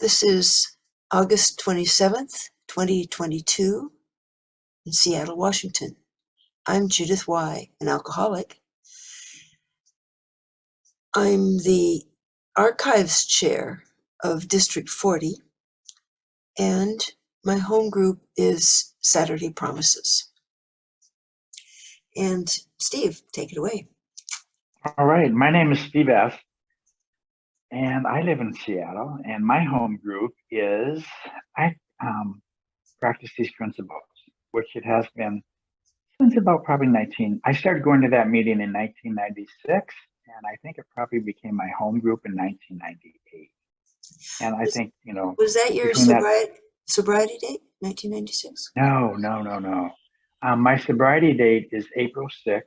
This is August 27th, 2022 in Seattle, Washington. I'm Judith Y., an alcoholic. I'm the archives chair of District 40, and my home group is Saturday Promises. And Steve, take it away. All right, my name is Steve S., and I live in Seattle, and my home group is, I practice these principles, which it has been since about probably I started going to that meeting in 1996, and I think it probably became my home group in 1998. And I think, Was that your sobriety date, 1996? No. My sobriety date is April 6th,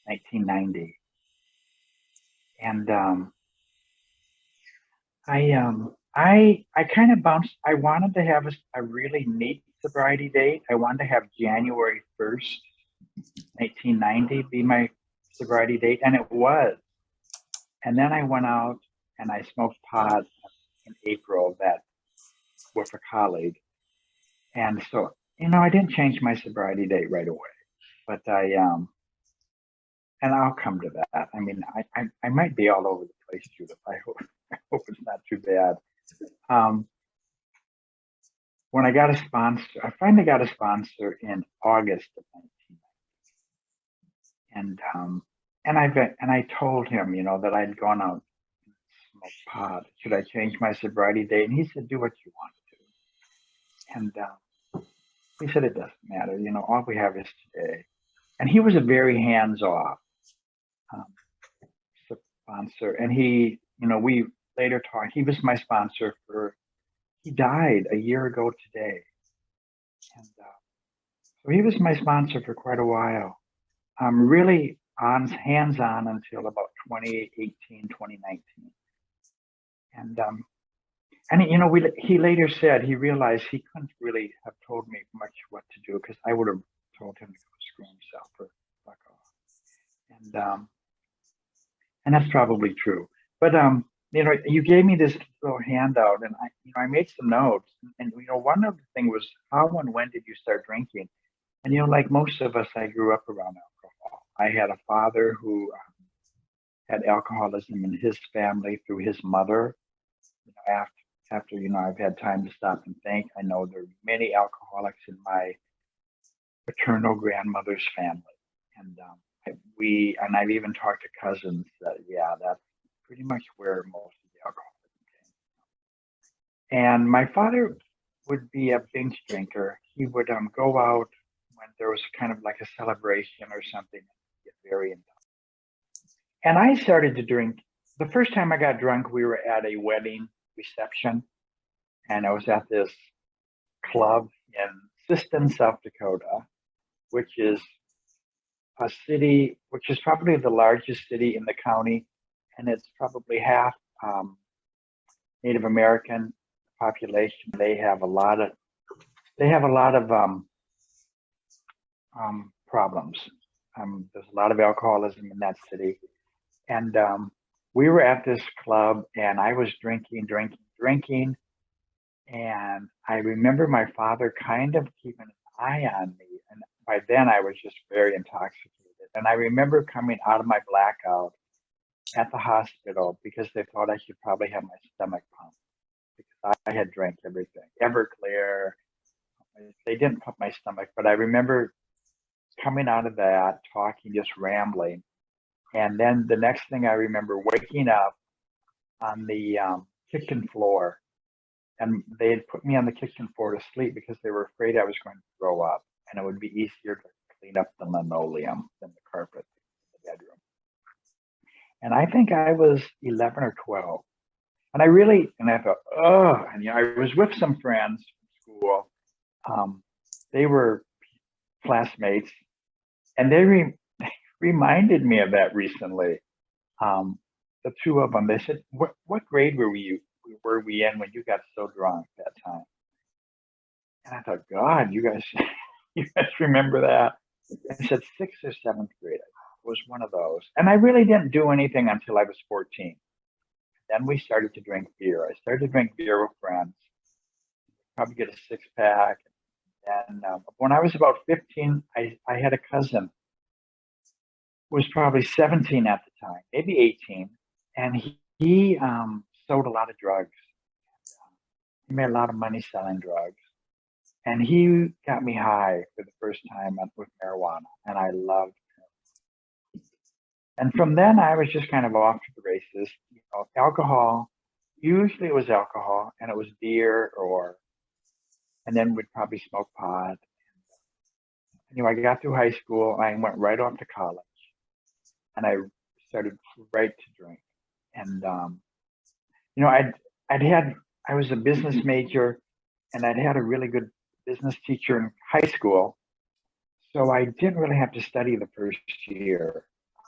1990. And I kind of bounced. I wanted to have a really neat sobriety date. I wanted to have January 1st, 1990 be my sobriety date, and it was. And then I went out and I smoked pot in April with a colleague. And so, I didn't change my sobriety date right away, but and I'll come to that. I mean, I might be all over the place, Judith. I hope it's not too bad. When I got a sponsor, I finally got a sponsor in August of 1990. And I told him, that I'd gone out and smoked pot. Should I change my sobriety date? And he said, do what you want to. And he said, it doesn't matter. All we have is today. And he was a very hands-off sponsor. And we later talked. He was my sponsor he died a year ago today. And so he was my sponsor for quite a while. Really hands-on until about 2018, 2019. And he later said he realized he couldn't really have told me much what to do, because I would have told him to go screw himself or fuck off. And that's probably true. But you gave me this little handout, and I made some notes. And one of the things was, how and when did you start drinking? And like most of us, I grew up around alcohol. I had a father who had alcoholism in his family through his mother. After I've had time to stop and think, I know there are many alcoholics in my paternal grandmother's family, and I've even talked to cousins that that's pretty much where most of the alcoholism came. And my father would be a binge drinker. He would go out when there was kind of like a celebration or something, and get very indulgent. And I started to drink. The first time I got drunk, we were at a wedding reception, and I was at this club in Siston, South Dakota, which is a city, which is probably the largest city in the county, and it's probably half Native American population. They have a lot of problems. There's a lot of alcoholism in that city, and we were at this club, and I was drinking, and I remember my father kind of keeping an eye on me, and by then I was just very intoxicated. And I remember coming out of my blackout at the hospital because they thought I should probably have my stomach pumped, because I had drank everything, Everclear. They didn't pump my stomach, but I remember coming out of that, talking, just rambling. And then the next thing I remember, waking up on the kitchen floor, and they had put me on the kitchen floor to sleep because they were afraid I was going to throw up, and it would be easier to clean up the linoleum than the carpet in the bedroom. And I think I was 11 or 12. And I thought, oh, and I was with some friends from school. They were classmates, and they reminded me of that recently. The two of them, they said, what grade were we in when you got so drunk that time? And I thought, God, you guys remember that? I said 6th or 7th grade. It was one of those. And I really didn't do anything until I was 14. then we started to drink beer. I started to drink beer with friends, probably get a 6-pack. And when I was about 15, I had a cousin who was probably 17 at the time, maybe 18, and he sold a lot of drugs. He made a lot of money selling drugs. And he got me high for the first time with marijuana, and I loved it. And from then, I was just kind of off to the races. You know, alcohol, usually it was alcohol, and it was beer, and then we'd probably smoke pot. You know, I got through high school, I went right off to college, and I started right to drink. And you know, I was a business major, and I'd had a really good business teacher in high school, so I didn't really have to study the first year.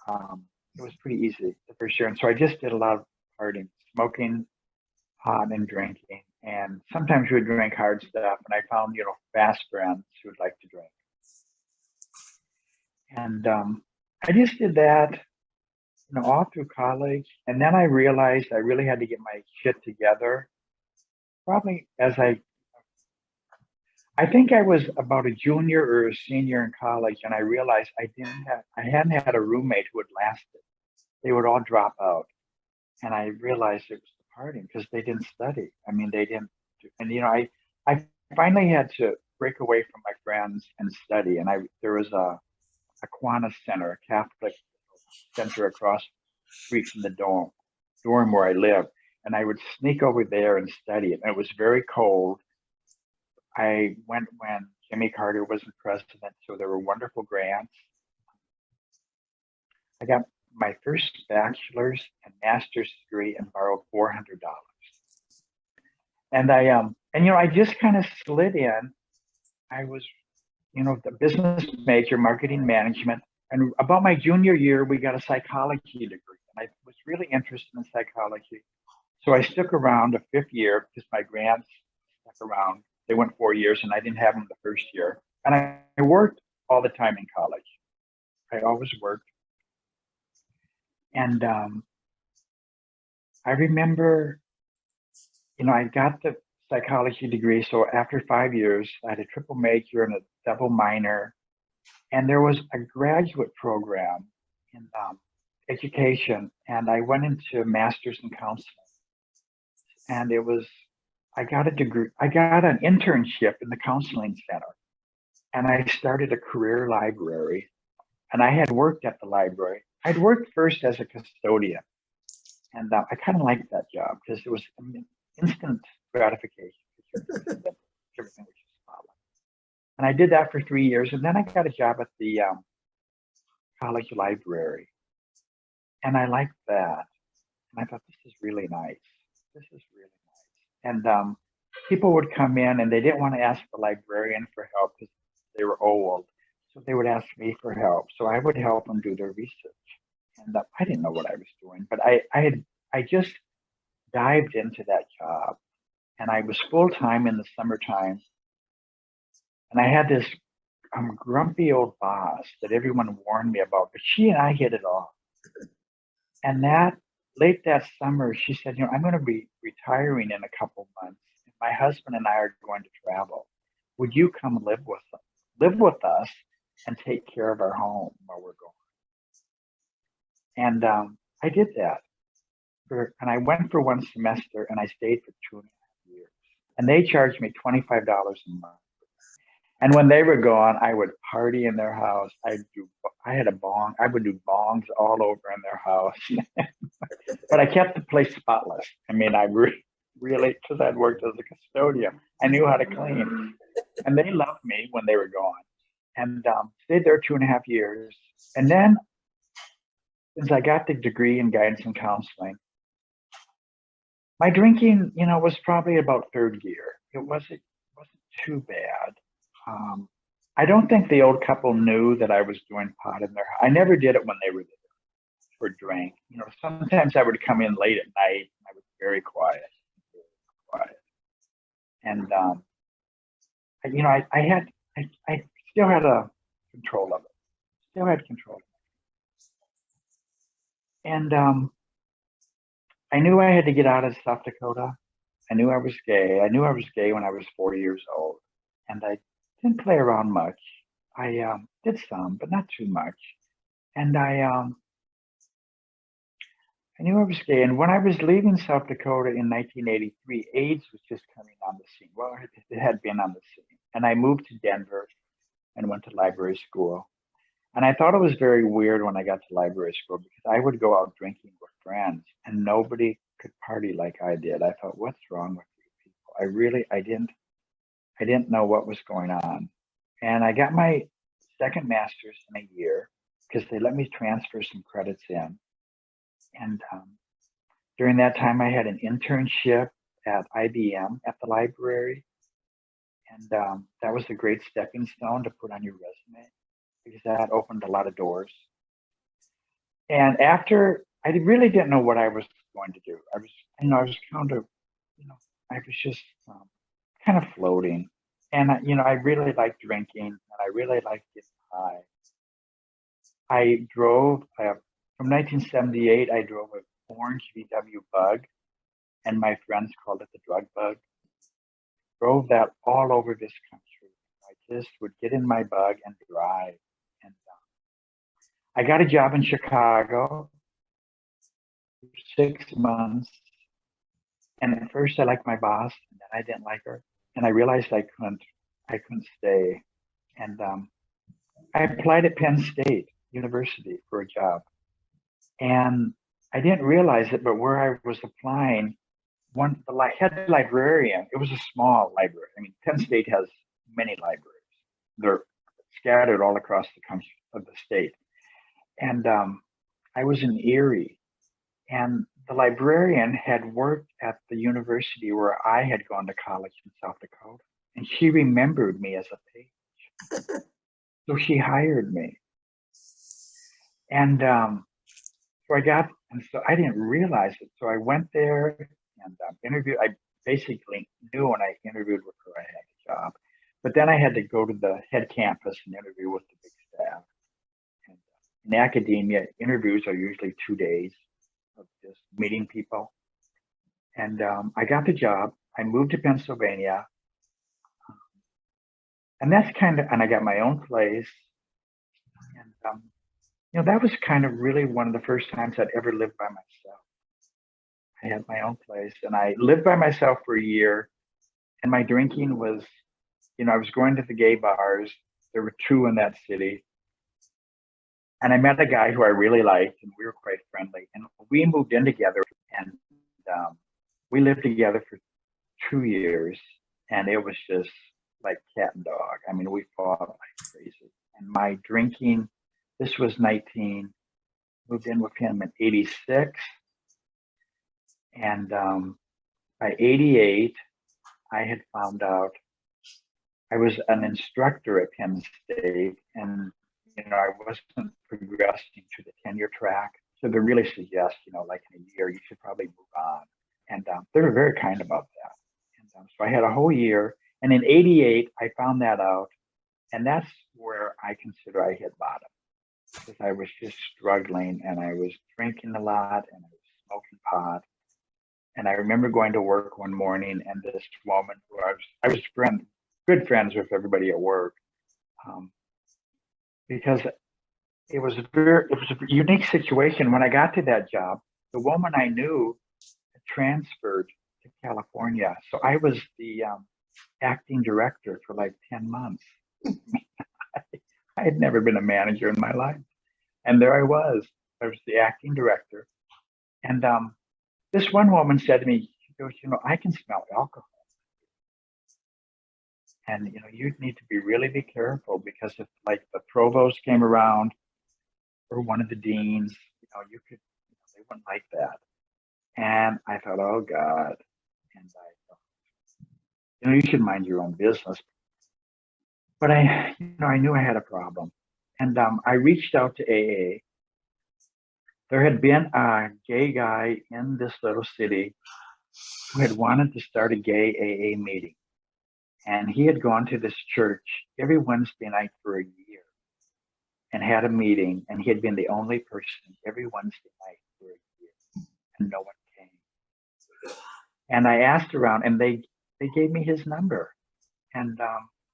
It was pretty easy the first year, and so I just did a lot of partying, smoking pot and drinking, and sometimes we would drink hard stuff, and I found, you know, fast friends who would like to drink. And I just did that, you know, all through college, and then I realized I really had to get my shit together. Probably as I think I was about a junior or a senior in college, and I realized I hadn't had a roommate who had lasted. They would all drop out, and I realized it was the partying because they didn't study. I mean, they didn't, and you know, I finally had to break away from my friends and study. And there was a Aquinas Center, a Catholic center across the street from the dorm where I lived, and I would sneak over there and study it. And it was very cold. I went when Jimmy Carter wasn't president, so there were wonderful grants. I got my first bachelor's and master's degree and borrowed $400. And and you know, I just kind of slid in. I was, you know, the business major, marketing management. And about my junior year, we got a psychology degree. And I was really interested in psychology. So I stuck around a 5th year because my grants stuck around. They went 4 years and I didn't have them the first year. And I worked all the time in college. I always worked. And I remember, you know, I got the psychology degree. So after 5 years, I had a triple major and a double minor. And there was a graduate program in education. And I went into master's in counseling. And I got a degree, I got an internship in the counseling center. And I started a career library. And I had worked at the library. I'd worked first as a custodian. And I kind of liked that job because it was instant gratification. Everything was just following. And I did that for 3 years. And then I got a job at the college library. And I liked that. And I thought, this is really nice. This is really nice. And people would come in and they didn't want to ask the librarian for help because they were old. So they would ask me for help. So I would help them do their research. And I didn't know what I was doing, but I just dived into that job. And I was full-time in the summertime. And I had this grumpy old boss that everyone warned me about, but she and I hit it off. And late that summer, she said, you know, I'm going to be retiring in a couple months. My husband and I are going to travel. Would you come live with us and take care of our home while we're gone? And I did that. And I went for 1 semester and I stayed for 2.5 years. And they charged me $25 a month. And when they were gone, I would party in their house. I had a bong. I would do bongs all over in their house. But I kept the place spotless. I mean, I really, because I'd worked as a custodian, I knew how to clean. And they loved me when they were gone. And stayed there 2.5 years. And then, since I got the degree in guidance and counseling, my drinking, you know, was probably about 3rd year. It wasn't too bad. I don't think the old couple knew that I was doing pot in their house. I never did it when they were there for drink. You know, sometimes I would come in late at night and I was very quiet. And you know, I still had a control of it. Still had control. And I knew I had to get out of South Dakota. I knew I was gay. I knew I was gay when I was 4 years old, and I didn't play around much. I did some, but not too much. And I knew I was gay. And when I was leaving South Dakota in 1983, AIDS was just coming on the scene. Well, it had been on the scene. And I moved to Denver and went to library school. And I thought it was very weird when I got to library school because I would go out drinking with friends and nobody could party like I did. I thought, what's wrong with you people? I didn't know what was going on. And I got my second master's in a year because they let me transfer some credits in. And during that time, I had an internship at IBM at the library. And that was a great stepping stone to put on your resume because that opened a lot of doors. And after, I really didn't know what I was going to do. I was kind of, I was just kind of floating. And, I really liked drinking and I really liked getting high. I drove, from 1978, I drove an orange VW Bug, and my friends called it the drug bug. Drove that all over this country. I just would get in my bug and drive. And I got a job in Chicago for 6 months. And at first I liked my boss, and then I didn't like her. And I realized I couldn't stay. And I applied at Penn State University for a job. And I didn't realize it, but where I was applying, the head librarian, it was a small library. I mean, Penn State has many libraries. They're scattered all across the country of the state. And I was in Erie, and the librarian had worked at the university where I had gone to college in South Dakota, and she remembered me as a page. So she hired me. And so I didn't realize it. So I went there and interviewed. I basically knew when I interviewed with her, I had a job. But then I had to go to the head campus and interview with the big staff. And in academia, interviews are usually 2 days of just meeting people. And I got the job. I moved to Pennsylvania. And and I got my own place. And that was kind of really one of the first times I'd ever lived by myself. I had my own place and I lived by myself for a year. And my drinking was, I was going to the gay bars. There were 2 in that city. And I met a guy who I really liked and we were quite friendly. And we moved in together and we lived together for 2 years. And it was just like cat and dog. I mean, we fought like crazy. And my drinking, this was 19, moved in with him in 86. And by 88, I had found out I was an instructor at Penn State and, I wasn't progressing to the tenure track. So they really suggest, like in a year, you should probably move on. And they were very kind about that. And so I had a whole year. And in 88, I found that out. And that's where I consider I hit bottom. Because I was just struggling and I was drinking a lot and I was smoking pot. And I remember going to work one morning and this woman who I was good friends with everybody at work, because it was a unique situation. When I got to that job, the woman I knew transferred to California. So I was the acting director for like 10 months. I had never been a manager in my life. And there I was the acting director. And this one woman said to me, she goes, I can smell alcohol. And, you need to be careful because if like the provost came around or one of the deans, they wouldn't like that. And I thought, oh God. And I thought, you should mind your own business. But I knew I had a problem. And I reached out to AA. There had been a gay guy in this little city who had wanted to start a gay AA meeting. And he had gone to this church every Wednesday night for a year and had a meeting. And he had been the only person every Wednesday night for a year. And no one came. And I asked around, and they gave me his number. And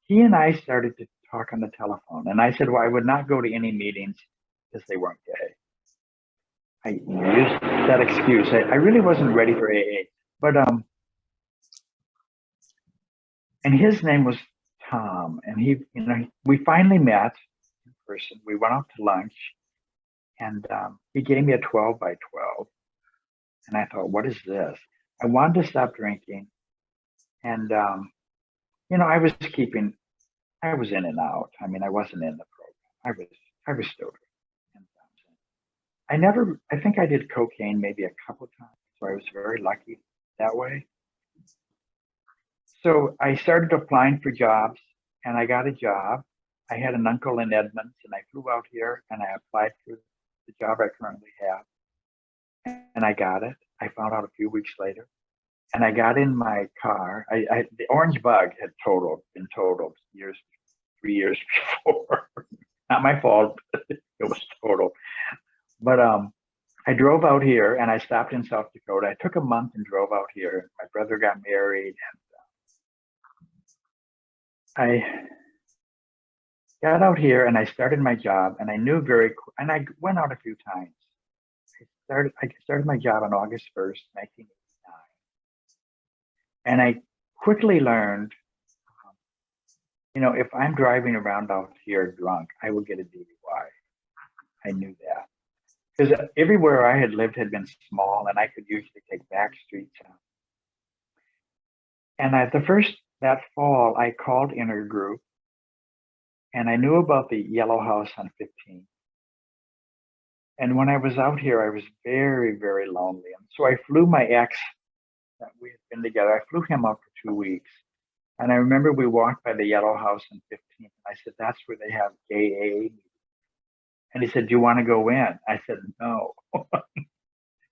he and I started to talk on the telephone. And I said, well, I would not go to any meetings because they weren't gay. I used that excuse. I really wasn't ready for AA. But and his name was Tom, and we finally met in person. We went out to lunch, and he gave me a 12 by 12, and I thought, what is this? I wanted to stop drinking, and I was in and out. I mean, I wasn't in the program. I was still drinking. I think I did cocaine maybe a couple of times, so I was very lucky that way. So I started applying for jobs, and I got a job. I had an uncle in Edmonds, and I flew out here and I applied for the job I currently have, and I got it. I found out a few weeks later, and I got in my car. The orange bug had been totaled 3 years before. Not my fault. It was total. But I drove out here, and I stopped in South Dakota. I took a month and drove out here. My brother got married, and I got out here and I started my job, and I knew and I went out a few times. I started my job on August 1st, 1989. And I quickly learned, if I'm driving around out here drunk, I will get a DUI. I knew that. Because everywhere I had lived had been small, and I could usually take back streets out. And that fall, I called Intergroup, and I knew about the Yellow House on 15. And when I was out here, I was very, very lonely. And so I flew my ex that we had been together. I flew him out for 2 weeks. And I remember we walked by the Yellow House on 15. And I said, that's where they have gay AA. And he said, do you want to go in? I said, no,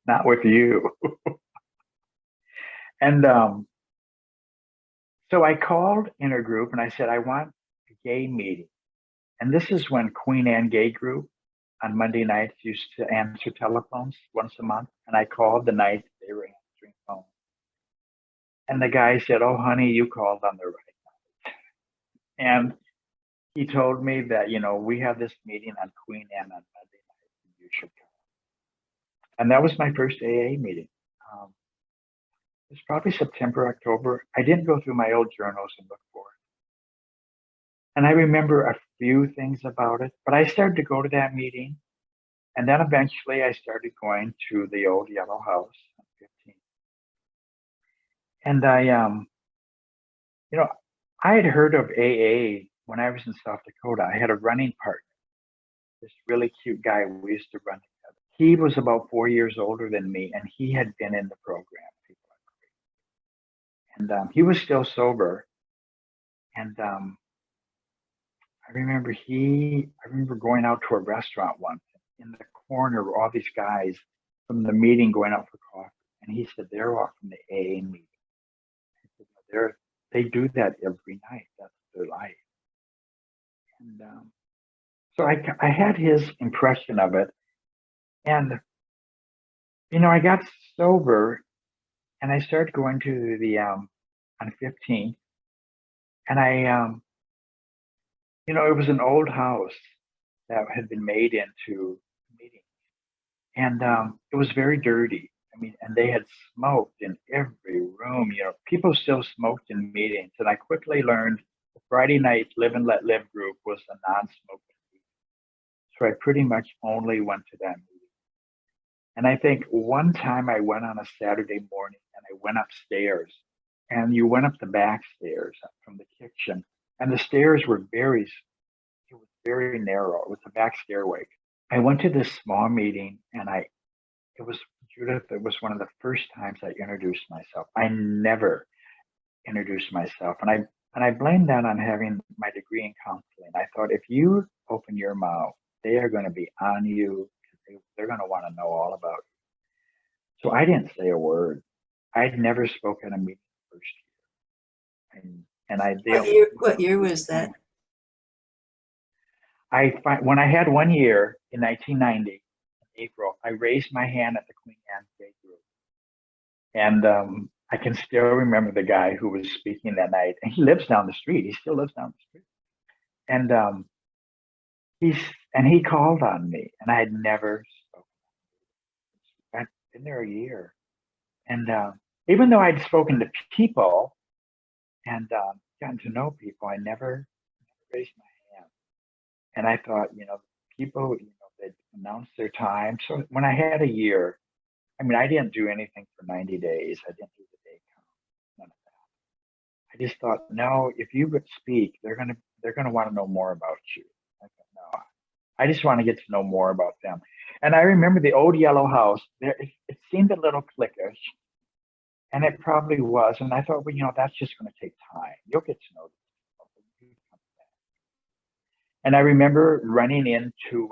not with you. And so I called Intergroup and I said, I want a gay meeting. And this is when Queen Anne Gay Group on Monday nights used to answer telephones once a month. And I called the night they were answering phones. And the guy said, oh, honey, you called on the right night. And he told me that, we have this meeting on Queen Anne on Monday night, and you should come. And that was my first AA meeting. It was probably September, October. I didn't go through my old journals and look for it. And I remember a few things about it, but I started to go to that meeting. And then eventually I started going to the old Yellow House on 15. And I had heard of AA when I was in South Dakota. I had a running partner, this really cute guy. We used to run together. He was about 4 years older than me, and he had been in the program. And he was still sober. And I remember going out to a restaurant once. In the corner were all these guys from the meeting going out for coffee. And he said, they're all from the AA meeting. They do that every night. That's their life. And so I had his impression of it. And, I got sober, and I started going to the, on 15th. And it was an old house that had been made into a meeting. And it was very dirty. And they had smoked in every room. People still smoked in meetings. And I quickly learned the Friday night Live and Let Live group was a non-smoking meeting. So I pretty much only went to that meeting. And I think one time I went on a Saturday morning and I went upstairs, and you went up the back stairs from the kitchen, and the stairs were very narrow. It was a back stairway. I went to this small meeting, and Judith, it was one of the first times I introduced myself. I never introduced myself. And I blamed that on having my degree in counseling. I thought, if you open your mouth, they are going to be on you. They're going to want to know all about you. So I didn't say a word. I'd never spoken at a meeting the first year. And I did. What year was that? When I had 1 year in 1990, in April, I raised my hand at the Queen Anne Gay Group. And I can still remember the guy who was speaking that night, and he lives down the street. He still lives down the street. And he's and he called on me, and I had never spoken. I'd been there a year, and even though I'd spoken to people and gotten to know people, I never raised my hand. And I thought, people, they'd announce their time. So when I had a year, I mean, I didn't do anything for 90 days. I didn't do the day count, none of that. I just thought, no, if you would speak, they're gonna want to know more about you. I thought, no, I just want to get to know more about them. And I remember the old yellow house. It seemed a little cliquish, and it probably was. And I thought, well, that's just going to take time. You'll get to know them. And I remember running into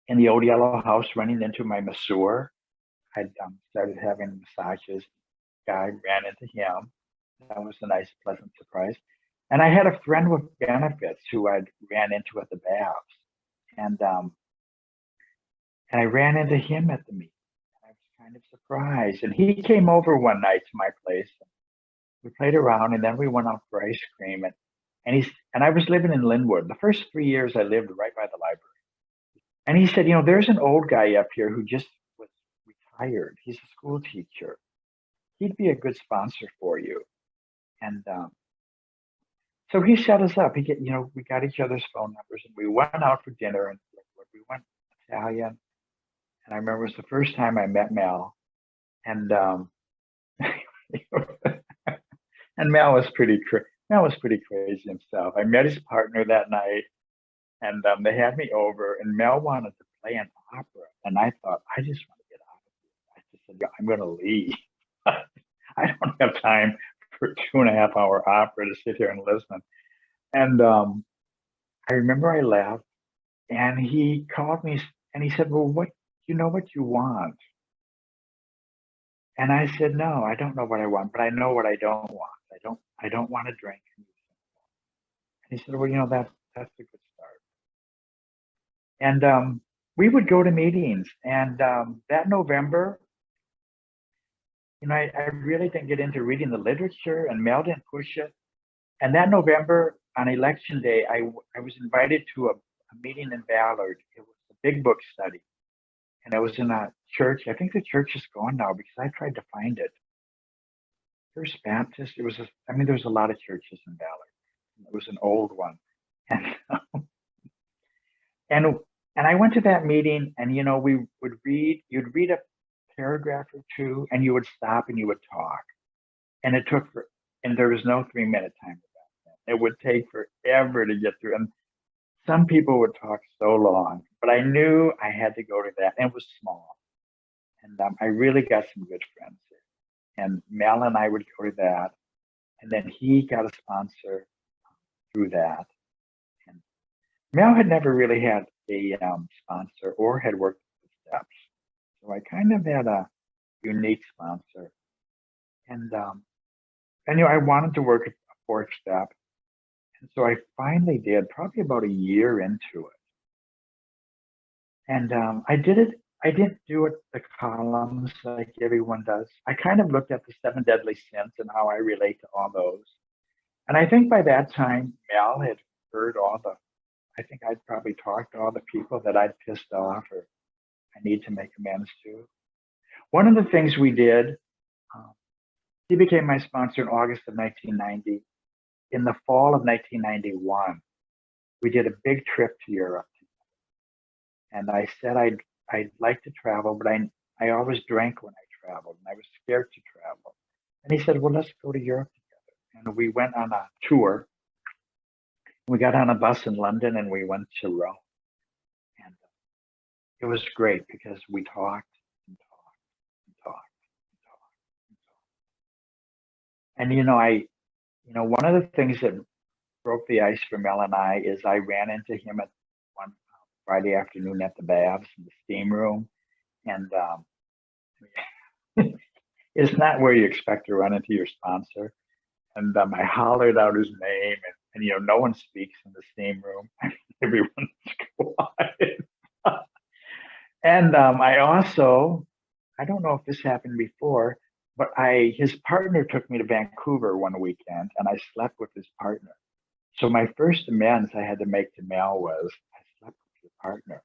in the old yellow house, running into my masseur. I'd started having massages. Guy ran into him. That was a nice, pleasant surprise. And I had a friend with benefits who I ran into at the baths. And I ran into him at the meeting. I was kind of surprised. And he came over one night to my place. We played around, and then we went out for ice cream. And I was living in Linwood. The first 3 years I lived right by the library. And he said, there's an old guy up here who just was retired. He's a school teacher. He'd be a good sponsor for you. And so he set us up. We got each other's phone numbers, and we went out for dinner, and we went Italian. And I remember it was the first time I met Mel, and and Mel was pretty crazy himself. I met his partner that night, and they had me over, and Mel wanted to play an opera, and I thought, I just want to get out of here. I just said, I'm going to leave. I don't have time for a 2.5-hour opera to sit here and listen. And I remember I left, and he called me, and he said, well, what you want? And I said, no, I don't know what I want, but I know what I don't want. I don't want to drink. And he said, well, that's a good start. And we would go to meetings, and that November, I really didn't get into reading the literature, and Mel didn't push it. And that November, on election day, I was invited to a meeting in Ballard. It was a big book study, and I was in a church. I think the church is gone now because I tried to find it. First Baptist. There was a lot of churches in Ballard. It was an old one, and I went to that meeting, and we would read. You'd read a paragraph or two, and you would stop and you would talk, and there was no 3-minute time for that. It would take forever to get through, and some people would talk so long, but I knew I had to go to that, and it was small, and I really got some good friends there, and Mel and I would go to that, and then he got a sponsor through that, and Mel had never really had a sponsor or had worked with steps. So I kind of had a unique sponsor, and I wanted to work at a 4th step, and so I finally did, probably about a year into it. And I did it. I didn't do it the columns like everyone does. I kind of looked at the 7 deadly sins and how I relate to all those. And I think by that time, Mel had heard I think I'd probably talked to all the people that I'd pissed off or I need to make amends to. One of the things we did, he became my sponsor in August of 1990. In the fall of 1991, we did a big trip to Europe. And I said I'd like to travel, but I always drank when I traveled, and I was scared to travel. And he said, well, let's go to Europe together. And we went on a tour. We got on a bus in London, and we went to Rome. And it was great because we talked and talked and talked and talked and talked. And one of the things that broke the ice for Mel and I is I ran into him at one Friday afternoon at the baths in the steam room, and it's not where you expect to run into your sponsor. And I hollered out his name, and no one speaks in the steam room. Everyone's quiet. And I also I don't know if this happened before, but his partner took me to Vancouver one weekend, and I slept with his partner. So my first amends I had to make to Mel was, I slept with your partner.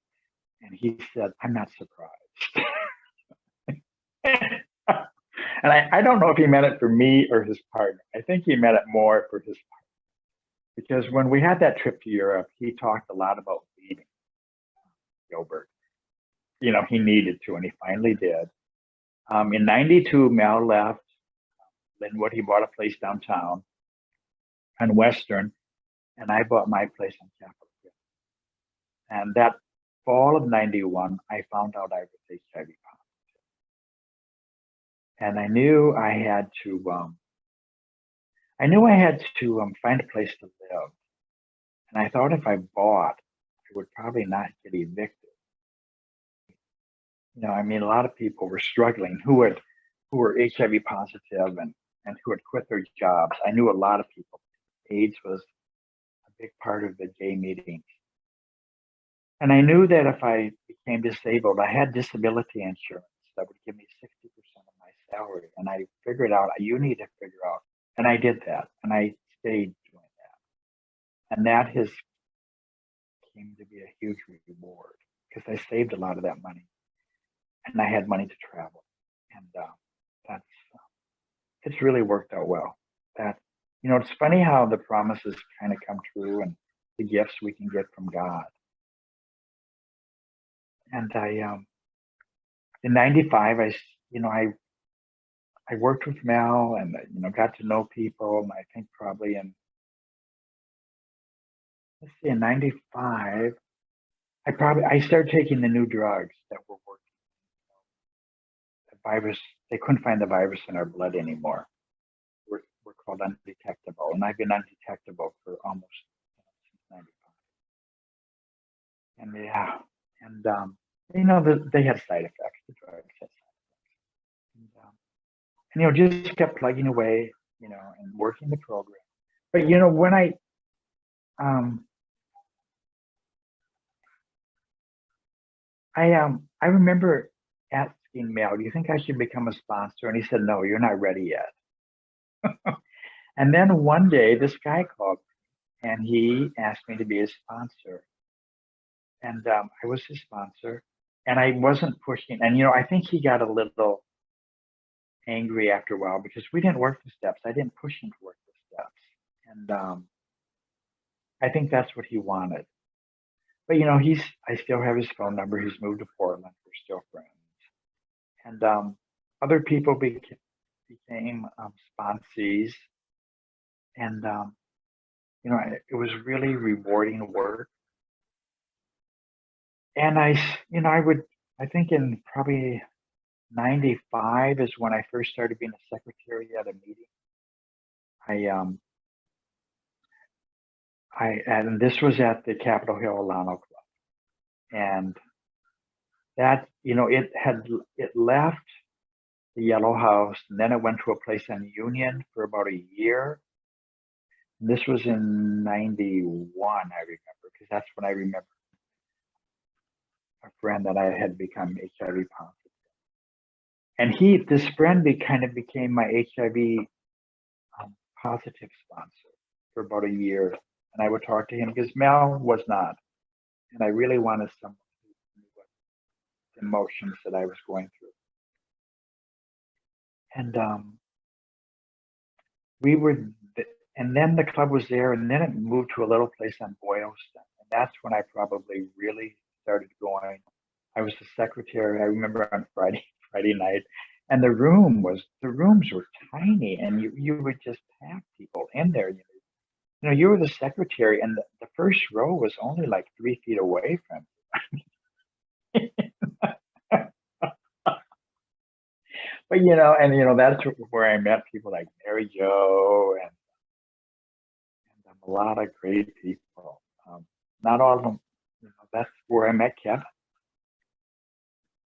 And he said, I'm not surprised. And I don't know if he meant it for me or his partner. I think he meant it more for his partner. Because when we had that trip to Europe, he talked a lot about leaving Gilbert. You know, he needed to, and he finally did. In 92, Mel left Linwood. He bought a place downtown on Western, and I bought my place on Capitol Hill. And that fall of 91, I found out I was HIV positive. And I knew I had to find a place to live. And I thought if I bought, I would probably not get evicted. You know, I mean, a lot of people were struggling who were HIV positive and who had quit their jobs. I knew a lot of people. AIDS was a big part of the gay meetings. And I knew that if I became disabled, I had disability insurance that would give me 60% of my salary. And I figured out, you need to figure out. And I did that. And I stayed doing that. And that has came to be a huge reward because I saved a lot of that money. And I had money to travel. And it's really worked out well. That, you know, it's funny how the promises kind of come true and the gifts we can get from God. And in 95, I worked with Mel and, you know, got to know people. And I think probably in 95, I started taking the new drugs that were working. The virus, they couldn't find the virus in our blood anymore. We're called undetectable. And I've been undetectable for almost since 95. And yeah, and you know, they had side effects. The drugs had side effects. And you know, just kept plugging away, you know, and working the program. But you know, when I remember asking Mel, do you think I should become a sponsor? And he said, no, you're not ready yet. And then one day this guy called me and he asked me to be his sponsor. And I was his sponsor and I wasn't pushing. And, you know, I think he got a little angry after a while because we didn't work the steps. I didn't push him to work the steps. And I think that's what he wanted. But, you know, I still have his phone number. He's moved to Portland. We're still friends. And other people became sponsees. And, you know, it was really rewarding work. And I think in probably 95 is when I first started being a secretary at a meeting. And this was at the Capitol Hill Alano Club. And that, you know, it left the Yellow House and then it went to a place on Union for about a year. And this was in 91, I remember, because that's when I remember a friend that I had become HIV positive. And this friend kind of became my HIV positive sponsor for about a year. And I would talk to him because Mel was not. And I really wanted someone who knew what emotions that I was going through. And and then the club was there, and then it moved to a little place on Boylston. And that's when I probably really started going. I was the secretary, I remember, on Friday night, and the rooms were tiny, and you would just pack people in there. You know, you were the secretary, and the first row was only like 3 feet away from you. But, you know, and, you know, that's where I met people like Mary Jo and a lot of great people. Not all of them, you know, that's where I met Kevin.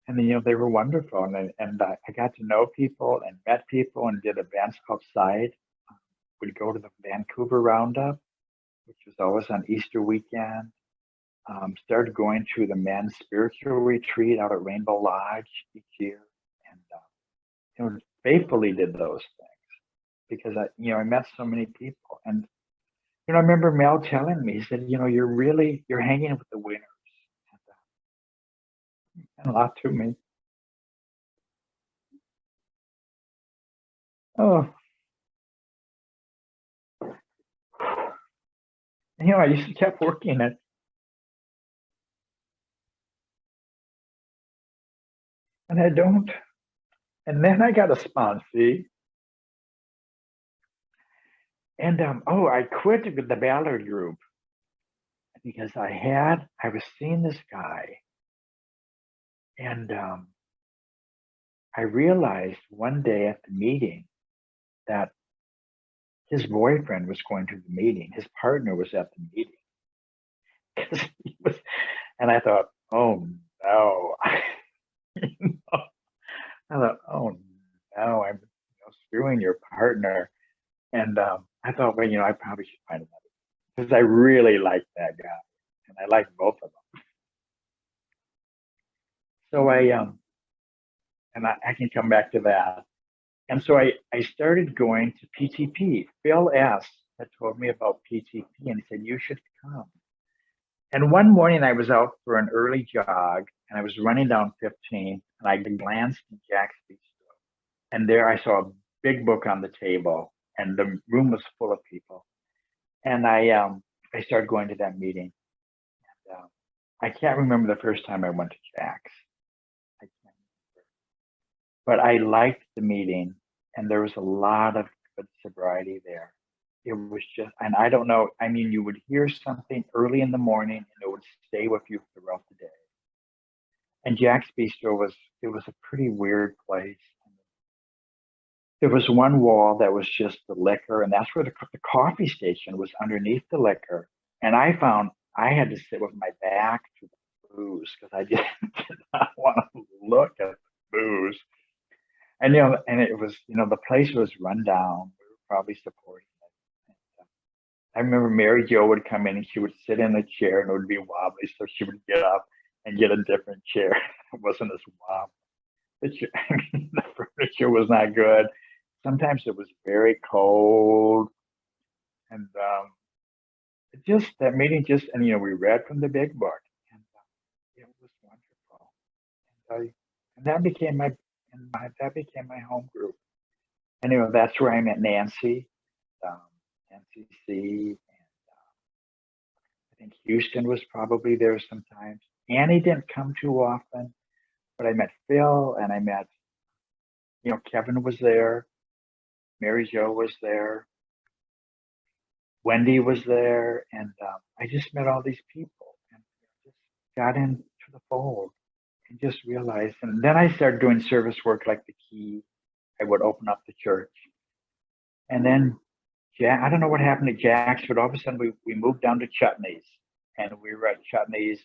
And, you know, they were wonderful. And I got to know people and met people and did events outside. We'd go to the Vancouver Roundup, which was always on Easter weekend. Started going to the men's spiritual retreat out at Rainbow Lodge each year. faithfully did those things because I met so many people. And, I remember Mel telling me, he said, you're hanging with the winners. And a lot to me. Oh, I just kept working it. And I don't. And then I got a sponsee. And I quit with the Ballard group because I was seeing this guy, and I realized one day at the meeting that his boyfriend was going to the meeting. His partner was at the meeting. And I thought, oh no. I thought, oh no, I'm screwing your partner. And I thought, well, I probably should find another, because I really liked that guy, and I liked both of them. So I can come back to that. And so I started going to PTP. Phil S. had told me about PTP, and he said, you should come. And one morning I was out for an early jog, and I was running down 15, and I glanced at Jack's Bistro. And there I saw a big book on the table, and the room was full of people. And I started going to that meeting. And, I can't remember the first time I went to Jack's. I can't remember. But I liked the meeting, and there was a lot of good sobriety there. It was just, and I don't know, I mean, you would hear something early in the morning, and it would stay with you throughout the day. And Jack's Bistro was a pretty weird place. There was one wall that was just the liquor, and that's where the coffee station was, underneath the liquor. And I found I had to sit with my back to the booze because I just did not want to look at the booze. And and it was, the place was run down. We were probably supporting it. And, I remember Mary Jo would come in, and she would sit in a chair, and it would be wobbly, so she would get up and get a different chair. It wasn't as wobbly. The furniture was not good. Sometimes it was very cold, and that meeting and we read from the big book, and it was wonderful. And that became my home group. And that's where I met Nancy, Nancy C, and I think Houston was probably there sometimes. Annie didn't come too often, but I met Phil, and I met, Kevin was there. Mary Jo was there. Wendy was there. And I just met all these people and just got into the fold and just realized. And then I started doing service work like the Key. I would open up the church. And then I don't know what happened to Jack's, but all of a sudden we moved down to Chutney's, and we were at Chutney's.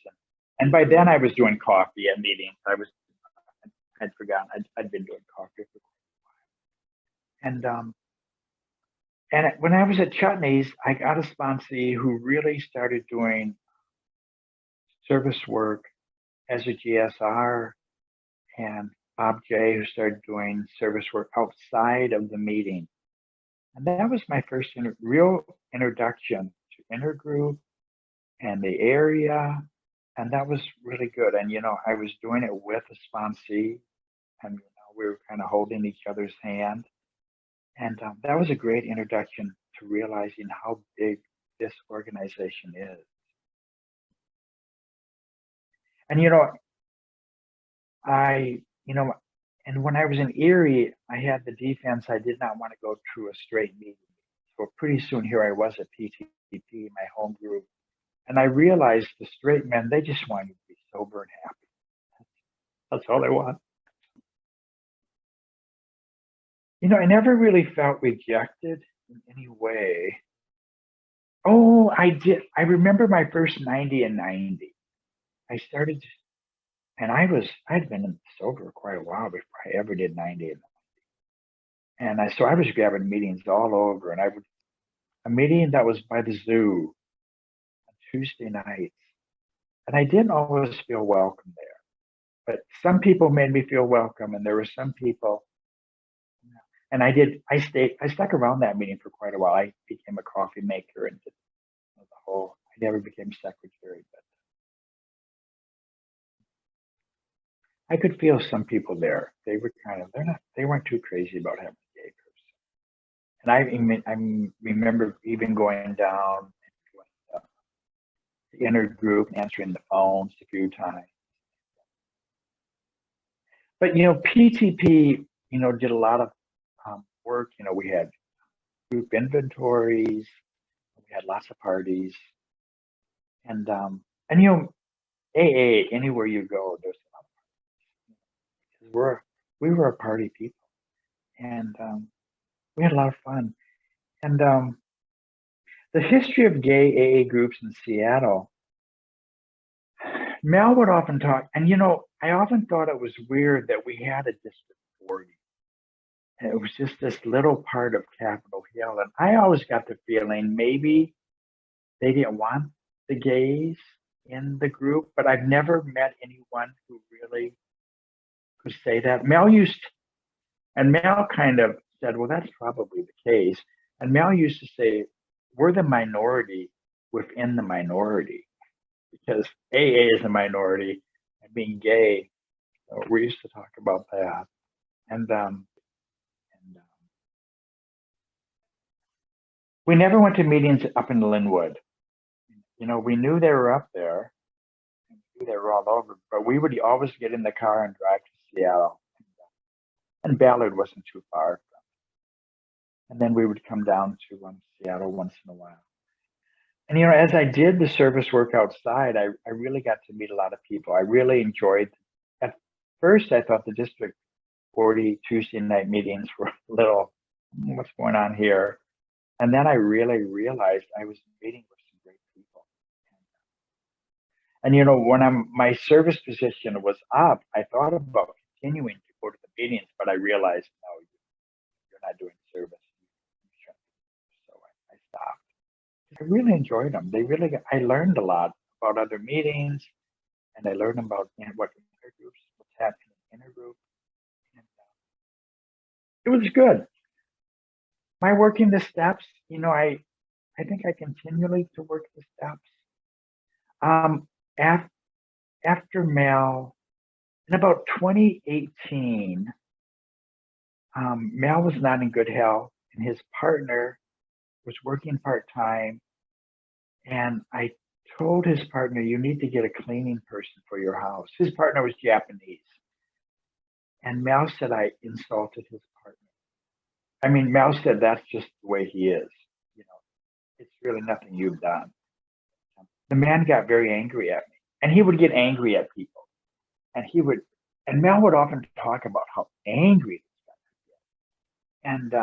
And by then I was doing coffee at meetings. I'd forgotten I'd been doing coffee for quite a while. And when I was at Chutney's, I got a sponsee who really started doing service work as a GSR, and Bob J, who started doing service work outside of the meeting. And that was my first real introduction to intergroup and the area. And that was really good. And, I was doing it with a sponsee, and we were kind of holding each other's hand. And that was a great introduction to realizing how big this organization is. And, and when I was in Erie, I had the defense I did not want to go through a straight meeting. So pretty soon here I was at PTP, my home group. And I realized the straight men, they just wanted to be sober and happy. That's all they want. I never really felt rejected in any way. Oh, I did. I remember my first 90 and 90. I started, and I'd been sober quite a while before I ever did 90 and 90. And so I was grabbing meetings all over, and a meeting that was by the zoo on Tuesday nights. And I didn't always feel welcome there, but some people made me feel welcome, and there were some people And I stuck around that meeting for quite a while. I became a coffee maker and did the whole, I never became secretary, but I could feel some people there. They were they weren't too crazy about having a gay person. And I remember even going down the inner group, answering the phones a few times. But, PTP, did a lot of work. We had group inventories, we had lots of parties, and AA, anywhere you go, there's a lot of parties. We were a party people, and we had a lot of fun. And the history of gay AA groups in Seattle, Mel would often talk, and I often thought it was weird that we had a District 40. And it was just this little part of Capitol Hill. And I always got the feeling maybe they didn't want the gays in the group, but I've never met anyone who really could say that. Mel kind of said, well, that's probably the case. And Mel used to say, we're the minority within the minority, because AA is a minority and being gay, we used to talk about that. And we never went to meetings up in Linwood. We knew they were up there, and we knew they were all over, but we would always get in the car and drive to Seattle. And Ballard wasn't too far. And then we would come down to Seattle once in a while. And, as I did the service work outside, I really got to meet a lot of people. I really enjoyed. At first, I thought the District 40 Tuesday night meetings were a little, what's going on here? And then I really realized I was meeting with some great people. And when my service position was up, I thought about continuing to go to the meetings, but I realized, no, you're not doing service. So I stopped. I really enjoyed them. I learned a lot about other meetings, and I learned about what intergroups, what's happening in intergroup. And, it was good. My working the steps, I think I continually to work the steps. After Mel, in about 2018, Mel was not in good health, and his partner was working part-time. And I told his partner, you need to get a cleaning person for your house. His partner was Japanese. And Mel said I insulted his partner. I mean, Mel said that's just the way he is. It's really nothing you've done. The man got very angry at me, and he would get angry at people. And Mel would often talk about how angry this guy could get.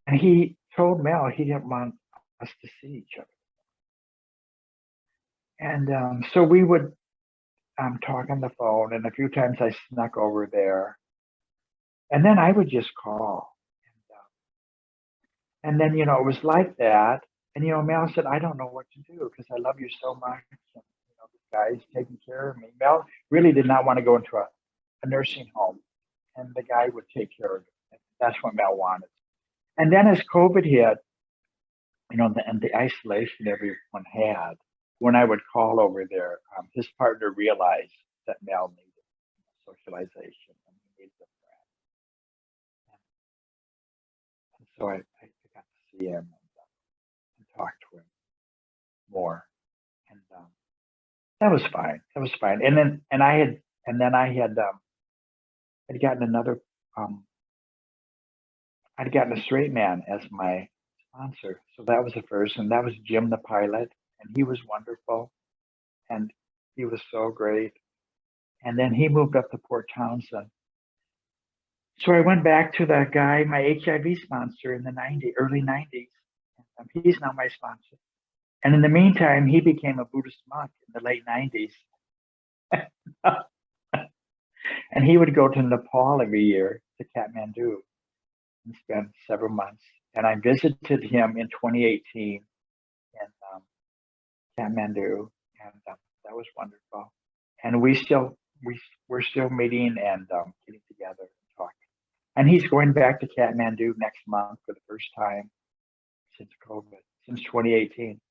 And he told Mel he didn't want us to see each other. And so we would talk on the phone, and a few times I snuck over there. And then I would just call. And then, it was like that. And, Mel said, I don't know what to do because I love you so much. And, this guy's taking care of me. Mel really did not want to go into a nursing home, and the guy would take care of it. That's what Mel wanted. And then as COVID hit, and the isolation everyone had, when I would call over there, his partner realized that Mel needed socialization and he needed a friend. And so I got to see him and talk to him more, and that was fine. That was fine. And then I had gotten another. I'd gotten a straight man as my sponsor, so that was the first, and that was Jim the pilot, and he was wonderful, and he was so great. And then he moved up to Port Townsend. So I went back to that guy, my HIV sponsor in the early 90s. He's now my sponsor. And in the meantime, he became a Buddhist monk in the late 90s. And he would go to Nepal every year, to Kathmandu, and spend several months. And I visited him in 2018 in Kathmandu, and that was wonderful. And we're still meeting and getting together and talking. And he's going back to Kathmandu next month for the first time since COVID, since 2018.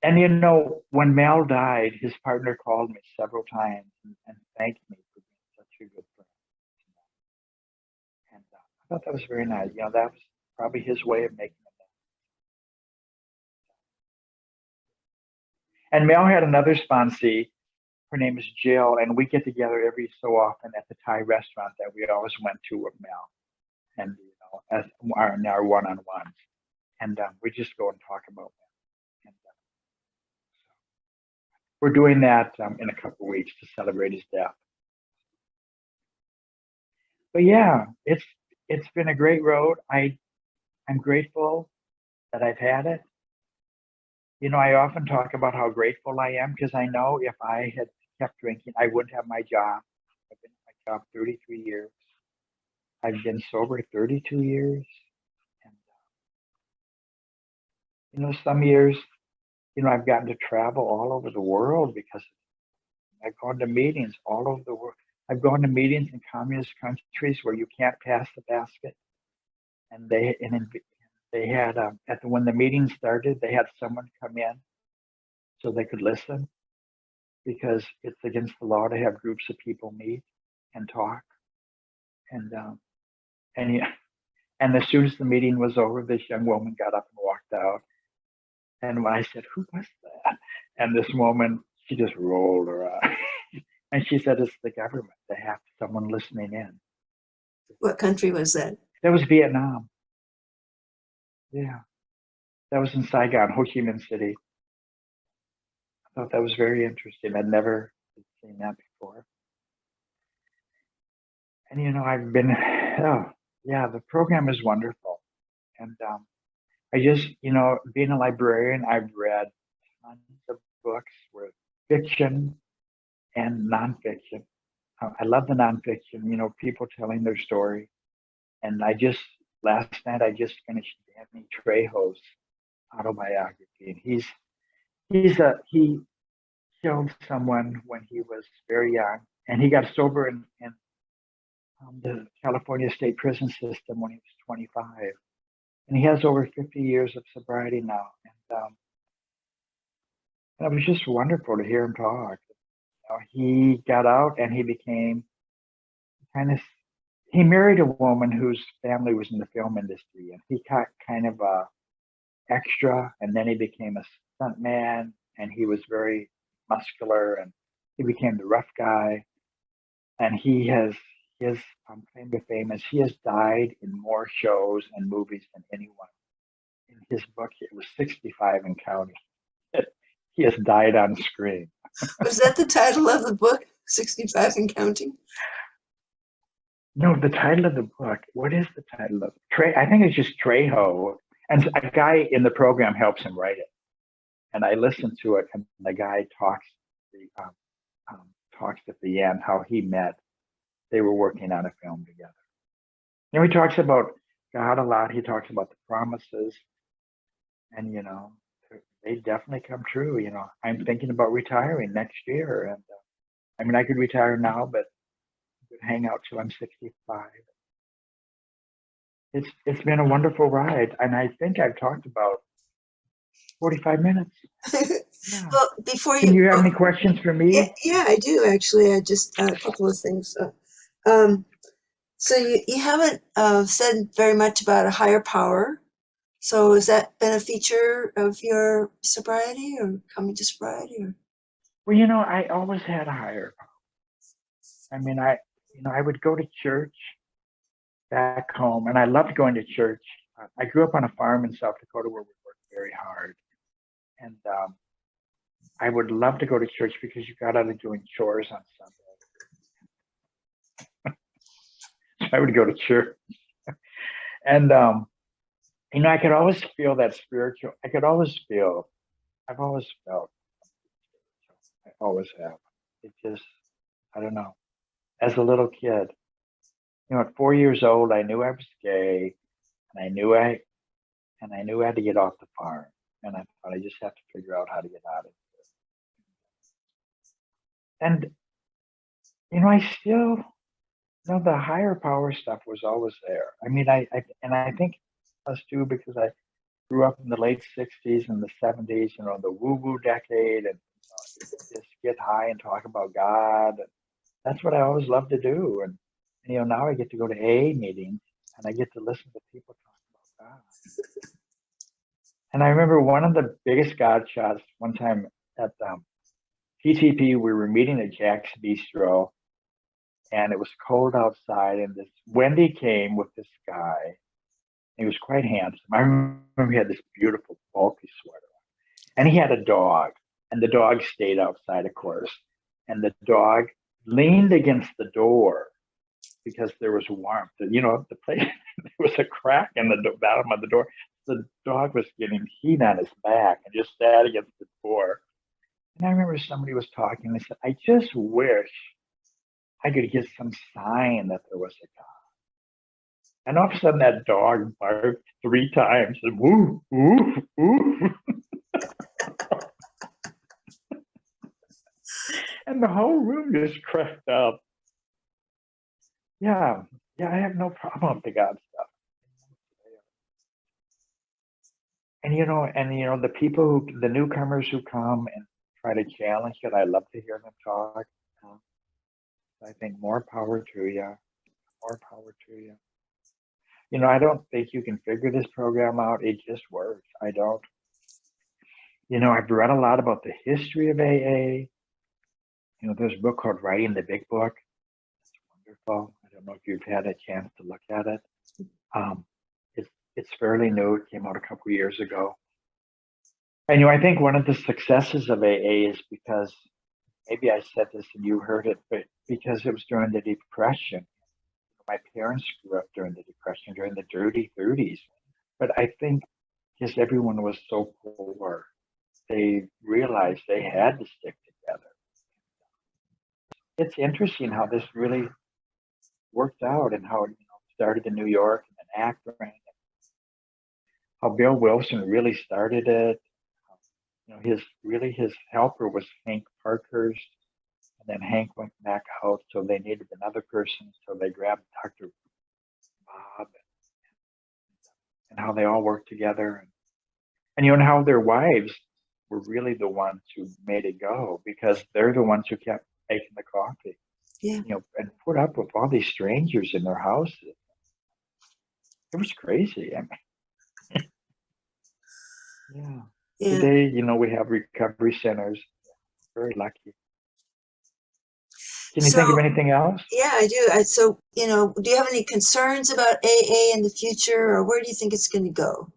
And you know, when Mel died, his partner called me several times and thanked me for being such a good friend. And I thought that was very nice. You know, that was probably his way of making it. And Mel had another sponsee. Her name is Jill, and we get together every so often at the Thai restaurant that we always went to with Mel, and you know, as our one-on-ones, and we just go and talk about them. And we're doing that in a couple of weeks to celebrate his death. But yeah, it's been a great road. I'm grateful that I've had it. You know, I often talk about how grateful I am because I know if I had kept drinking, I wouldn't have my job. I've been at my job 33 years. I've been sober 32 years. And, you know, some years, you know, I've gotten to travel all over the world because I've gone to meetings all over the world. I've gone to meetings in communist countries where you can't pass the basket. And they had, when the meeting started, they had someone come in so they could listen because it's against the law to have groups of people meet and talk. And as soon as the meeting was over, this young woman got up and walked out. And when I said, "Who was that?" And this woman, she just rolled her eyes. And she said, "It's the government. They have someone listening in." What country was that? That was Vietnam. Yeah. That was in Saigon, Ho Chi Minh City. I thought that was very interesting. I'd never seen that before. And, you know, I've been, oh, yeah, the program is wonderful. And I just, you know, being a librarian, I've read tons of books with fiction and nonfiction. I love the nonfiction, you know, people telling their story. And last night, I just finished Danny Trejo's autobiography. And he killed someone when he was very young. And he got sober in the California state prison system when he was 25. And he has over 50 years of sobriety now. And it was just wonderful to hear him talk. You know, he got out and he became he married a woman whose family was in the film industry, and he got kind of a extra, and then he became a stunt man, and he was very muscular, and he became the rough guy. And he has his claim to fame is he has died in more shows and movies than anyone. In his book, it was 65 and counting. He has died on screen. Was that the title of the book, 65 and Counting? No, the title of the book. What is the title of it? I think it's just Trejo. And a guy in the program helps him write it. And I listened to it, and the guy talks at the end how he met. They were working on a film together. You know, he talks about God a lot. He talks about the promises, and you know, they definitely come true. You know, I'm thinking about retiring next year, and I mean, I could retire now, but I could hang out till I'm 65. It's been a wonderful ride, and I think I've talked about 45 minutes. Yeah. Well, before Can you have any questions for me? Yeah, I do actually. I just a couple of things. So you haven't said very much about a higher power. So has that been a feature of your sobriety or coming to sobriety? Or? Well, you know, I always had a higher power. I mean, I would go to church back home, and I loved going to church. I grew up on a farm in South Dakota where we worked very hard, and I would love to go to church because you got out of doing chores on Sunday. So I would go to church, and you know, I could always feel that spiritual. I've always felt. I always have. It just, I don't know. As a little kid, you know, at 4 years old, I knew I was gay, and I knew I had to get off the farm, and I thought I just have to figure out how to get out of it. And you know, No, the higher power stuff was always there. I mean, I think us too, because I grew up in the late 60s and the 70s, the woo-woo decade, and just get high and talk about God. And that's what I always loved to do. And now I get to go to AA meetings and I get to listen to people talk about God. And I remember one of the biggest God shots one time at PTP, we were meeting at Jack's Bistro, and it was cold outside, and this Wendy came with this guy. He was quite handsome. I remember he had this beautiful bulky sweater on, and he had a dog, and the dog stayed outside, of course, and the dog leaned against the door because there was warmth. The place, there was a crack in the bottom of the door. The dog was getting heat on his back and just sat against the door. And I remember somebody was talking. They said, I just wish I could get some sign that there was a God. And all of a sudden, that dog barked 3 times. And woof, woof, woof. And the whole room just cracked up. Yeah, I have no problem with the God stuff. And the people the newcomers who come and try to challenge it, I love to hear them talk. I think more power to you. More power to you. I don't think you can figure this program out. It just works. I don't. I've read a lot about the history of AA. There's a book called Writing the Big Book. It's wonderful. I don't know if you've had a chance to look at it. It's fairly new. It came out a couple of years ago. And I think one of the successes of AA is because, maybe I said this and you heard it, but because it was during the Depression. My parents grew up during the Depression, during the dirty 30s. But I think because everyone was so poor, they realized they had to stick together. It's interesting how this really worked out, and how it started in New York and then Akron. How Bill Wilson really started it. His helper was Hank Parkhurst. And then Hank went back out, so they needed another person. So they grabbed Dr. Bob, and how they all worked together. And how their wives were really the ones who made it go, because they're the ones who kept making the coffee. Yeah. And put up with all these strangers in their houses. It was crazy. I mean, yeah. Today, we have recovery centers. Very lucky. Can you think of anything else? Yeah, I do. So, do you have any concerns about AA in the future, or where do you think it's going to go?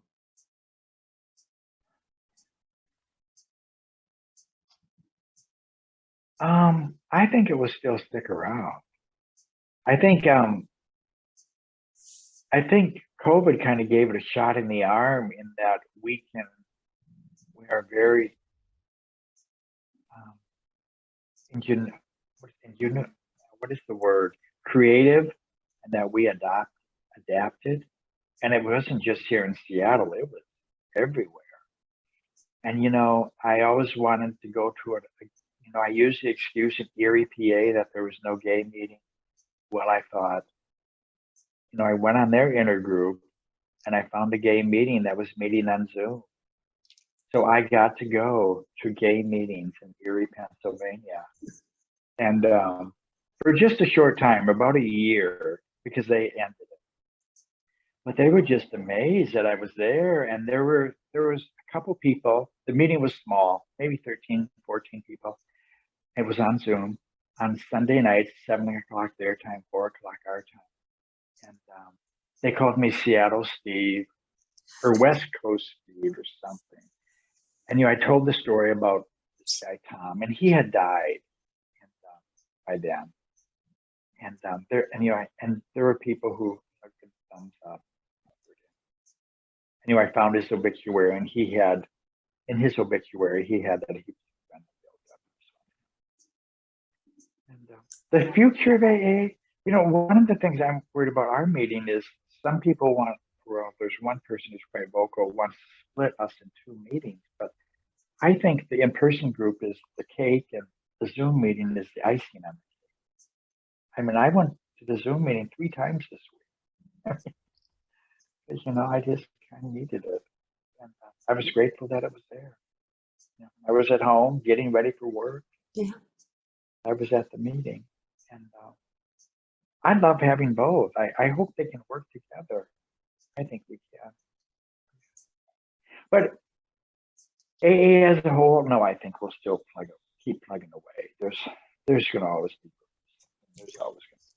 I think it will still stick around. I think COVID kind of gave it a shot in the arm, in that we are very what is the word? Creative, and that we adapted. And it wasn't just here in Seattle, it was everywhere. And I always wanted to go to it. I used the excuse in Erie, PA, that there was no gay meeting. Well, I thought, I went on their intergroup and I found a gay meeting that was meeting on Zoom. So I got to go to gay meetings in Erie, Pennsylvania. And for just a short time, about a year, because they ended it. But they were just amazed that I was there. And there was a couple people. The meeting was small, maybe 13, 14 people. It was on Zoom on Sunday nights, 7 o'clock their time, 4 o'clock our time. And they called me Seattle Steve, or West Coast Steve, or something. And I told the story about this guy Tom, and he had died by then. And there were people who took thumbs up. I found his obituary, and he had, in his obituary, he had that he was a friend of Bill. And the future of AA, one of the things I'm worried about our meeting is some people there's one person who's quite vocal, wants to split us in 2 meetings. But I think the in-person group is the cake, and the Zoom meeting is the icing on the cake. I mean, I want to the Zoom meeting 3 times this week. Because, I just kind of needed it. And I was grateful that it was there. I was at home getting ready for work. Yeah. I was at the meeting. And I love having both. I hope they can work together. I think we can. But AA as a whole, no, I think we'll still keep plugging away. There's going to always be. There's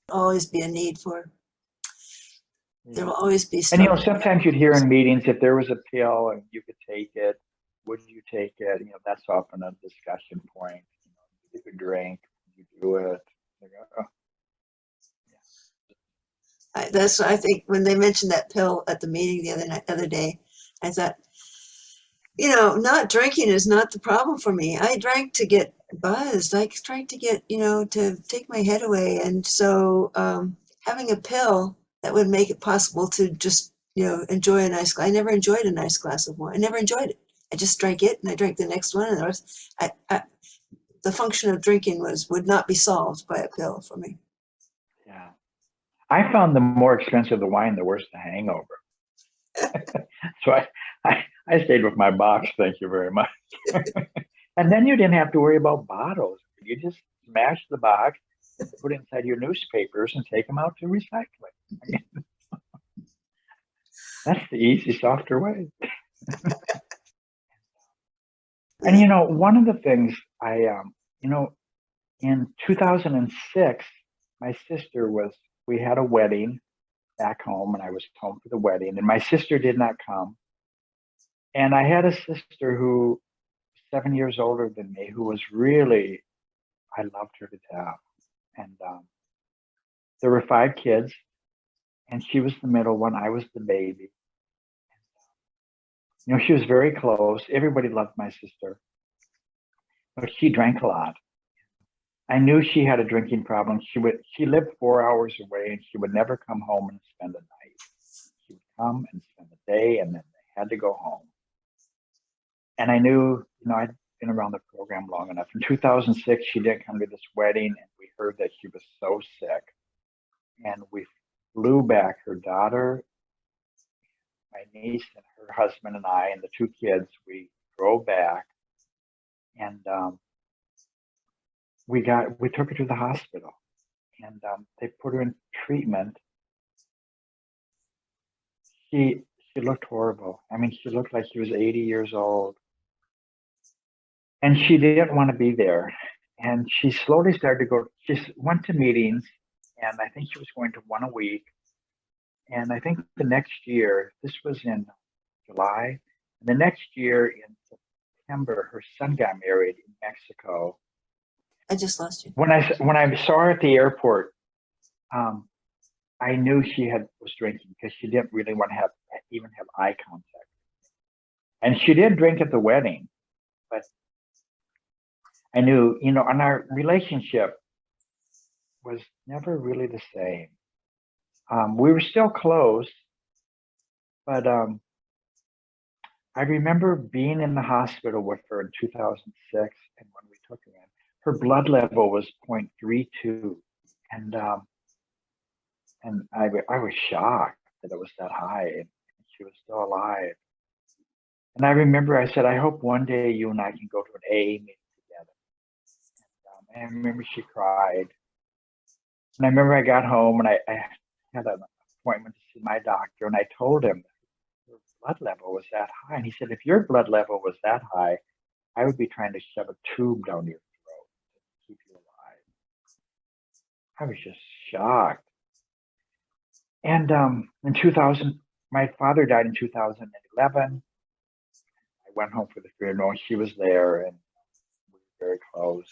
always be a need for. There will always be. And sometimes you'd hear in meetings if there was a pill and you could take it, would you take it? That's often a discussion point. You could drink, you do it. That's I think when they mentioned that pill at the meeting the other day, I thought, not drinking is not the problem for me. I drank to get buzzed. I drank to get, to take my head away. And so having a pill that would make it possible to just, enjoy a nice glass. I never enjoyed a nice glass of wine. I never enjoyed it. I just drank it and I drank the next one. And the function of drinking would not be solved by a pill for me. Yeah. I found the more expensive the wine, the worse the hangover. So I stayed with my box, thank you very much. And then you didn't have to worry about bottles. You just smash the box, put it inside your newspapers, and take them out to recycling. That's the easy, softer way. And one of the things in 2006, my sister we had a wedding back home, and I was home for the wedding, and my sister did not come. And I had a sister who was 7 years older than me, who was really, I loved her to death. And there were 5 kids, and she was the middle one. I was the baby. She was very close. Everybody loved my sister, but she drank a lot. I knew she had a drinking problem. She lived 4 hours away, and she would never come home and spend the night. She would come and spend the day, and then they had to go home. And I knew, I'd been around the program long enough. In 2006, she didn't come to this wedding, and we heard that she was so sick. And we flew back, her daughter, my niece, and her husband, and I, and the 2 kids. We drove back, and we took her to the hospital, and they put her in treatment. She looked horrible. I mean, she looked like she was 80 years old. And she didn't want to be there. And she slowly started to go, she went to meetings, and I think she was going to 1 a week. And I think the next year, this was in July, and the next year in September, her son got married in Mexico. I just lost you. When I saw her at the airport, I knew she was drinking, because she didn't really want to even have eye contact. And she did drink at the wedding, but I knew, and our relationship was never really the same. We were still close, but I remember being in the hospital with her in 2006, and when we took her in, her blood level was 0.32, and I was shocked that it was that high, and she was still alive. And I remember I said, I hope one day you and I can go to an AA meeting together. And I remember she cried. And I remember I got home, and I had an appointment to see my doctor, and I told him your blood level was that high. And he said, if your blood level was that high, I would be trying to shove a tube down your throat to keep you alive. I was just shocked. And in 2000, my father died in 2011. I went home for the funeral, and she was there, and we were very close.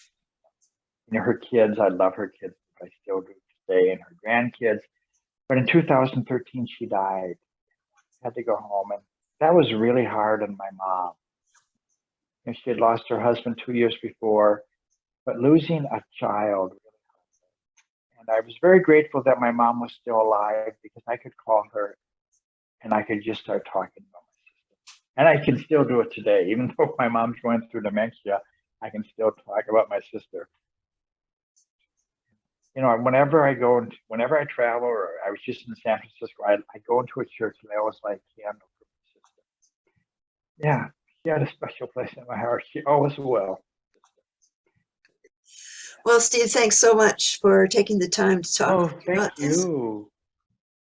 Her kids, I love her kids. I still do today, and her grandkids. But in 2013, she died. I had to go home, and that was really hard on my mom. She had lost her husband 2 years before, but losing a child really hurt her. And I was very grateful that my mom was still alive, because I could call her and I could just start talking about my sister. And I can still do it today, even though my mom's going through dementia. I can still talk about my sister. you know, whenever I travel, or I was just in San Francisco, I go into a church and I always light a candle for my sister. Yeah, she had a special place in my heart. She always will. Well, Steve, thanks so much for taking the time to talk Oh, thank about this. you.